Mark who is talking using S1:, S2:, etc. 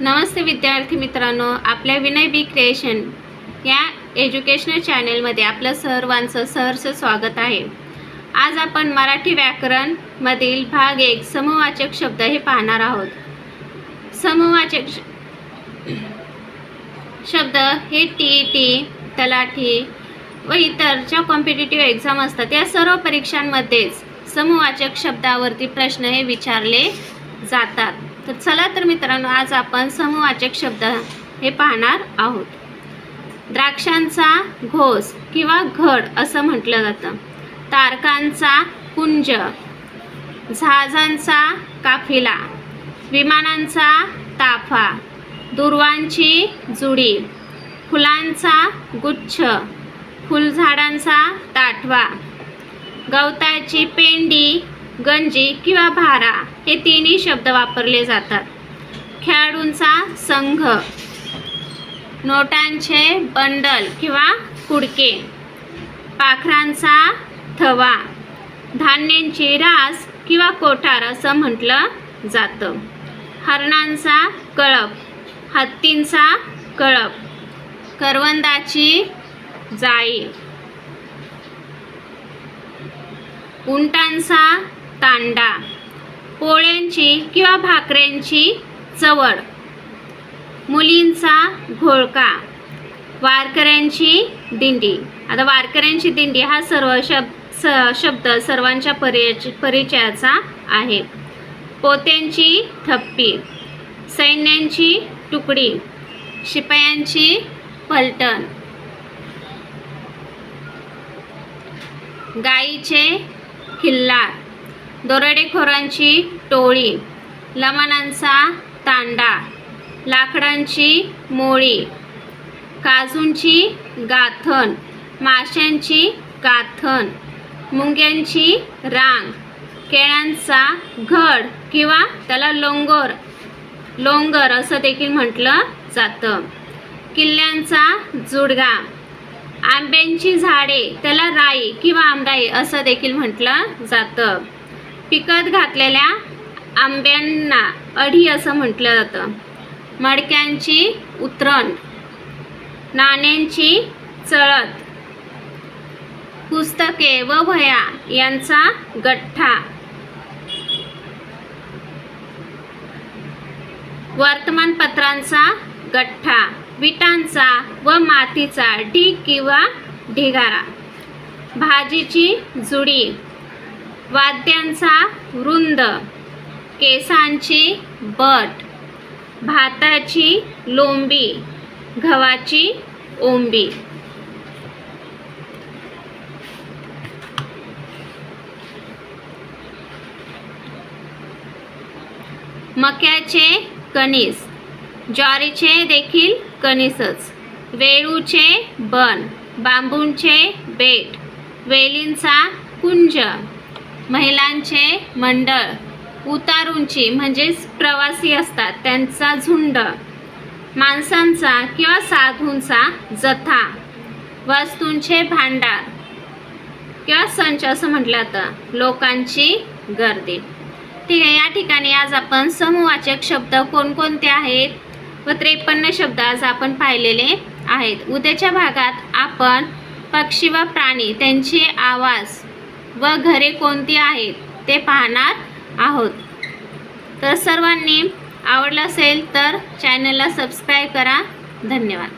S1: नमस्ते विद्यार्थी मित्रांनो, आपल्या विनय बी क्रिएशन या एज्युकेशनल चॅनलमध्ये आपलं सर्वांचं सहर्ष स्वागत आहे। आज आपण मराठी व्याकरण मधील भाग 1 समूहवाचक शब्द हे पाहणार आहोत। समूहवाचक शब्द हे टीईटी, तलाठी व इतरच्या कॉम्पिटिटिव्ह एक्झाम असतात। या सर्व परीक्षांमध्येच समूहवाचक शब्दावरती प्रश्न हे विचारले जातात। तर चला तर मित्रांनो, आज आपण समूहवाचक शब्द हे पाहणार आहोत। द्राक्षांचा घोस किंवा घड असं म्हटलं जातं। तारकांचा पुंज, जहाजांचा काफिला, विमानांचा ताफा, दुर्वांची जुडी, फुलांचा गुच्छ, फुलझाडांचा ताटवा, गवताची पेंडी, गंजी किंवा भारा हे तिन्ही शब्द वापरले जातात। खेळाडूंचा संघ, नोटांचे बंडल किंवा कुडके, पाखरांचा थवा, धान्यांची रास किंवा कोठार असं म्हटलं जातं। हरणांचा कळप, हत्तींचा कळप, करवंदाची जाळी, उंटांचा तांडा, पोळ्यांची किंवा भाकऱ्यांची चवड, मुलींचा घोळका, वारकऱ्यांची दिंडी। आता वारकऱ्यांची दिंडी हा शब्द सर्वांच्या परिचयाचा आहे। पोत्यांची थप्पी, सैन्यांची तुकडी, शिपायांची पलटण, गाईचे खिल्लार, दरोडेखोरांची टोळी, लमाणांचा तांडा, लाकडांची मोळी, काजूंची गाथण, माशांची गाथण, मुंग्यांची रांग, केळ्यांचा घड किंवा त्याला लोंगर असं देखील म्हटलं जातं। किल्ल्यांचा जुडगा, आंब्यांची झाडे त्याला राई किंवा आमराई असं देखील म्हटलं जातं। पिकत घातलेल्या आंब्यांना अढी असं म्हटलं जातं। मडक्यांची उतरण, नाण्यांची चळत, पुस्तके व वह्या यांचा गठ्ठा, वर्तमानपत्रांचा गठ्ठा, विटांचा व मातीचा ढीग किंवा ढिगारा, भाजीची जुडी, वाद्यांचा वृंद, केसांची बट, भाताची लोंबी, गव्हाची ओंबी। मक्याचे कणीस, ज्वारीचे देखील कणीसच, वेळूचे बन, बांबूंचे बेट, वेलींचा कुंज, महिलांचे मंडळ, उतारूंची म्हणजेच प्रवासी असतात त्यांचा झुंड, माणसांचा किंवा साधूंचा जथा, वस्तूंचे भांडार किंवा संच असं म्हटलं जातं, लोकांची गर्दी। ठीक आहे, या ठिकाणी आज आपण समूहवाचक शब्द कोणकोणते आहेत व 53 शब्द आज आपण पाहिलेले आहेत। उद्याच्या भागात आपण पक्षी व प्राणी त्यांचे आवाज व घरे कोणती आहेत ते पाहणार आहोत। तर सर्वांनी आवडलं असेल तर चॅनलला सबस्क्राईब करा। धन्यवाद।